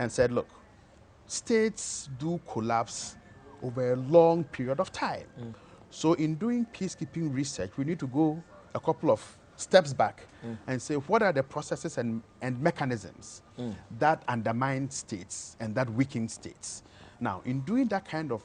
and said, look, states do collapse over a long period of time. So in doing peacekeeping research, we need to go a couple of steps back and say, what are the processes and mechanisms that undermine states and that weaken states? Now, in doing that kind of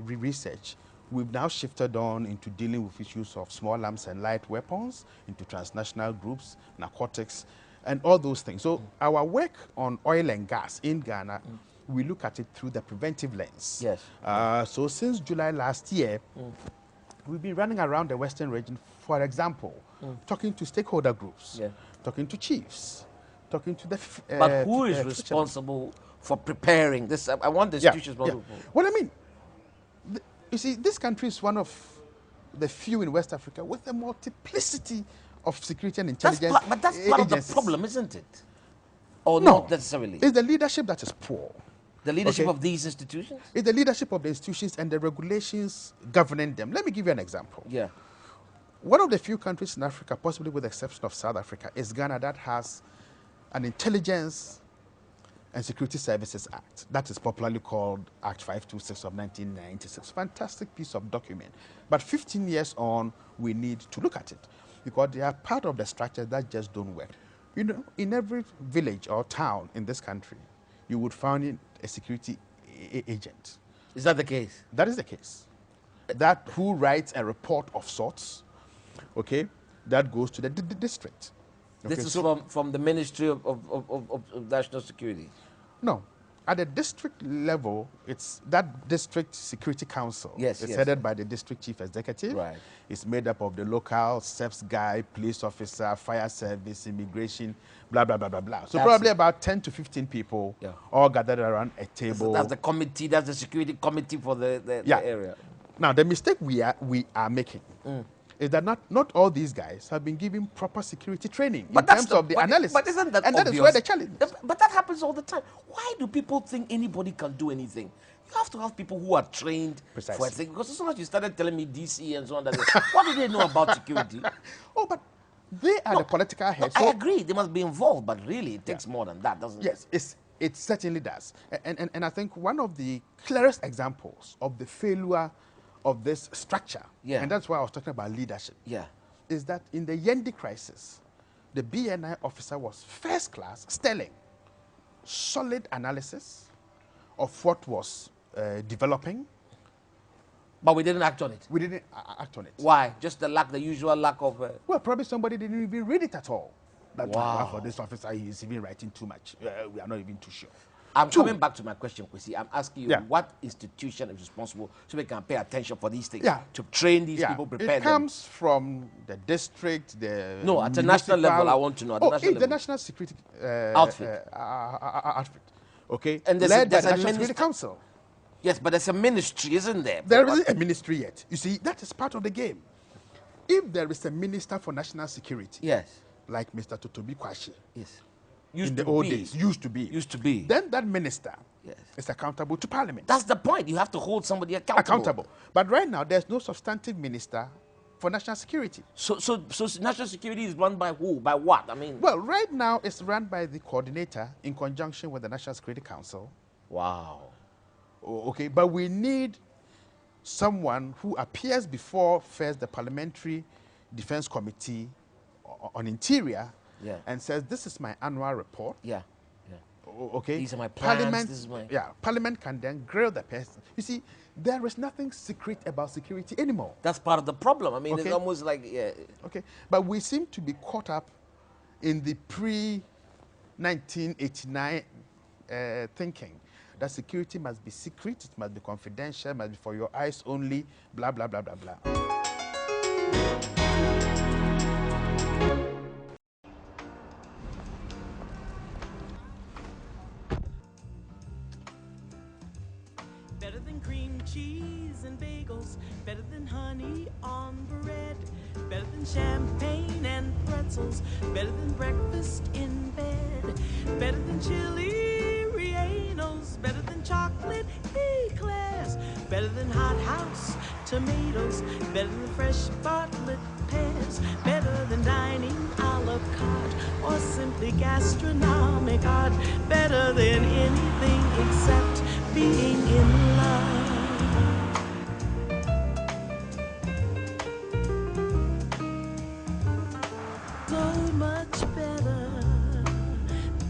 research, we've now shifted on into dealing with issues of small arms and light weapons, into transnational groups, narcotics, and all those things. So our work on oil and gas in Ghana, we look at it through the preventive lens. Yes. So since July last year, we've been running around the Western region, for example, talking to stakeholder groups, talking to chiefs, talking to the... but who is responsible for preparing this? I want the institutions... Well, I mean, you see, this country is one of the few in West Africa with a multiplicity of security and intelligence but that's part of the problem, isn't it? Or no, not necessarily? It's the leadership that is poor. The leadership of these institutions? It's the leadership of the institutions and the regulations governing them. Let me give you an example. Yeah. One of the few countries in Africa, possibly with the exception of South Africa, is Ghana, that has an Intelligence and Security Services Act. That is popularly called Act 526 of 1996. Fantastic piece of document. But 15 years on, we need to look at it because they are part of the structures that just don't work. You know, in every village or town in this country, you would find a security agent. Is that the case? That is the case. That who writes a report of sorts, okay, that goes to the district. Okay, this is from the Ministry of National Security? No. At the district level, it's that district security council. Yes, it's headed by the district chief executive. Right. It's made up of the local SEPS guy, police officer, fire service, immigration, blah, blah, blah, blah, blah. So probably about 10 to 15 people all gathered around a table. That's the committee, that's the security committee for the area. Now, the mistake we are making is that not all these guys have been given proper security training in terms of the analysis. But isn't that and obvious? that is where the challenge is. But that happens all the time. Why do people think anybody can do anything? You have to have people who are trained for a thing. Because as soon as you started telling me DC and so on, what do they know about security? Oh, but they are the political heads. I agree, they must be involved, but really it takes more than that, doesn't it? Yes, it certainly does. And I think one of the clearest examples of the failure of this structure, and that's why I was talking about leadership, is that in the Yendi crisis, the BNI officer was first class, sterling, solid analysis of what was developing. But we didn't act on it. We didn't act on it. Why? Just the usual lack of... Well, probably somebody didn't even read it at all. That for this officer, he's even writing too much. We are not even too sure. I'm coming back to my question, Kwesi. I'm asking you what institution is responsible so we can pay attention for these things, to train these people, prepare them. It comes from the district, the... No, at a national level, I want to know. The National Security Outfit. Outfit. Okay, and led by the National Security Council. Yes, but there's a ministry, isn't there? There isn't a ministry yet. You see, that is part of the game. If there is a minister for national security, like Mr. Totobi Kwashi, in the old days, used to be, then that minister is accountable to Parliament. That's the point. You have to hold somebody accountable. But right now, there's no substantive minister for national security. So national security is run by who? By what? I mean, well, right now it's run by the coordinator in conjunction with the National Security Council. Wow. Okay, but we need someone who appears before first the Parliamentary Defense Committee on Interior and says, this is my annual report. Okay. These are my plans. Parliament can then grill the person. You see, there is nothing secret about security anymore. That's part of the problem. I mean, it's almost like, Okay, but we seem to be caught up in the pre-1989 thinking that security must be secret, it must be confidential, it must be for your eyes only, blah, blah, blah, blah, blah. Better than cream cheese and bagels, better than honey on bread, better than champagne and pretzels, better than breakfast in bed, better than chili rellenos, better than chocolate eclairs, better than hothouse tomatoes, better than fresh bartlett pears, better than dining a la carte or simply gastronomic art, better than anything being in love. So much better,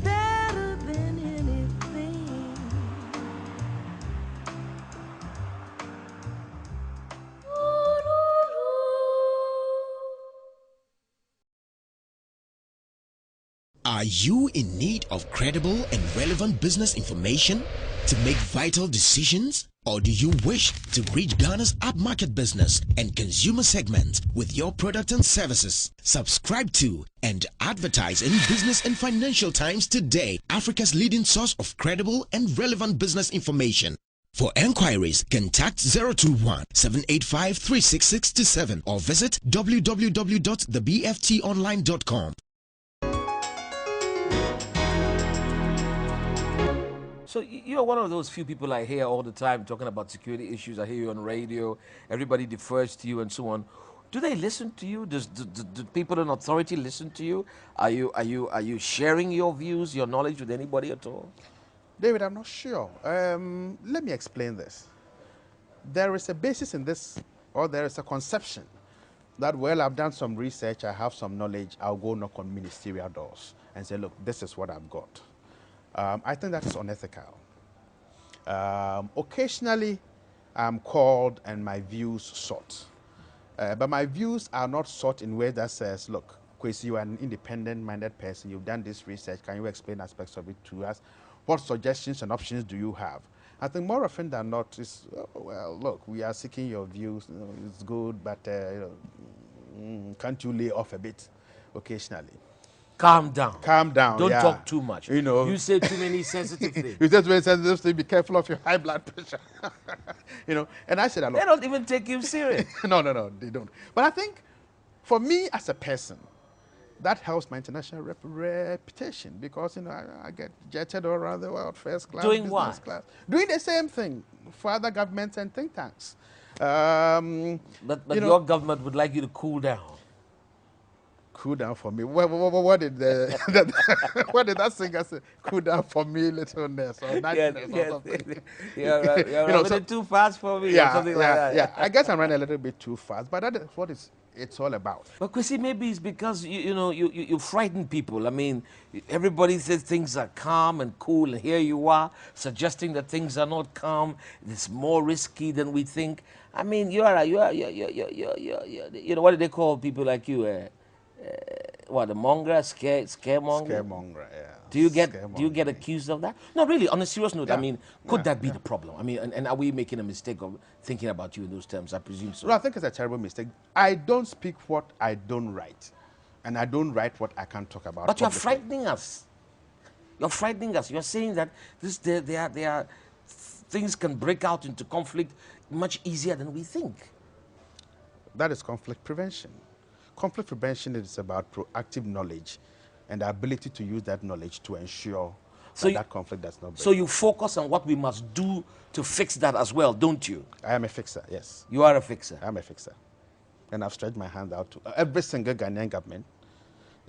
better than anything. Are you in need of credible and relevant business information to make vital decisions? Or do you wish to reach Ghana's upmarket business and consumer segment with your product and services? Subscribe to and advertise in Business and Financial Times today, Africa's leading source of credible and relevant business information. For enquiries, contact 021-785-3667 or visit www.thebftonline.com. So you're one of those few people I hear all the time talking about security issues. I hear you on radio. Everybody defers to you and so on. Do they listen to you? Do people in authority listen to you? Are you sharing your views, your knowledge with anybody at all? David, I'm not sure. Let me explain this. There is a basis in this, or there is a conception that, well, I've done some research, I have some knowledge, I'll go knock on ministerial doors and say, look, this is what I've got. I think that is unethical. Occasionally, I'm called and my views sought. But my views are not sought in a way that says, look, Kwesi, you are an independent-minded person. You've done this research. Can you explain aspects of it to us? What suggestions and options do you have? I think more often than not, it's, oh, well, look, we are seeking your views. You know, it's good, but can't you lay off a bit occasionally? Calm down. Calm down. Don't yeah. talk too much. You know, you say too many sensitive things. You say too many sensitive things. Be careful of your high blood pressure. You know, and I said a lot. They don't even take you serious. No, they don't. But I think, for me as a person, that helps my international reputation because, you know, I get jetted all around the world, first class, Doing business what? class. Doing the same thing for other governments and think tanks. But you know, your government would like you to cool down. Cool down for me. What did what did that singer say? Cool down for me, little nurse, or nightness or something. You're running too fast for me, or something like that. Yeah, I guess I'm running a little bit too fast, but that is what it's all about. But Kwesi, maybe it's because you frighten people. I mean, everybody says things are calm and cool, and here you are suggesting that things are not calm. It's more risky than we think. I mean, you know, what do they call people like you? What, a monger, scaremonger? Scaremonger, yeah. Do you get accused of that? No, really. On a serious note, I mean, could that be the problem? I mean, and are we making a mistake of thinking about you in those terms? I presume so. No, I think it's a terrible mistake. I don't speak what I don't write, and I don't write what I can't talk about. But you're publicly. frightening us. You're frightening us. You're saying that there are things can break out into conflict much easier than we think. That is conflict prevention. Conflict prevention is about proactive knowledge and the ability to use that knowledge to ensure that conflict does not break. So you focus on what we must do to fix that as well, don't you? I am a fixer, yes. You are a fixer. I'm a fixer. And I've stretched my hand out to every single Ghanaian government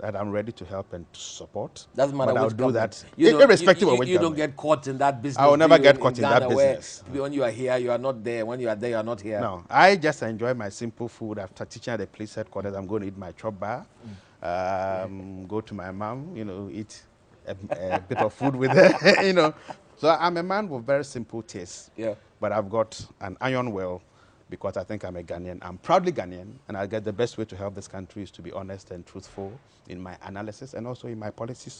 that I'm ready to help and to support. Doesn't matter but which I'll do government. that irrespective of which you don't government. get caught in that business. I will never get caught in that Ghana, business. When you are here, you are not there. When you are there, you are not here. No, I just enjoy my simple food. After teaching at the police headquarters, I'm going to eat my chop bar, go to my mom, you know, eat a bit of food with her, you know. So I'm a man with very simple tastes. Yeah. But I've got an iron will because I think I'm a Ghanaian. I'm proudly Ghanaian, and I get the best way to help this country is to be honest and truthful in my analysis and also in my policies.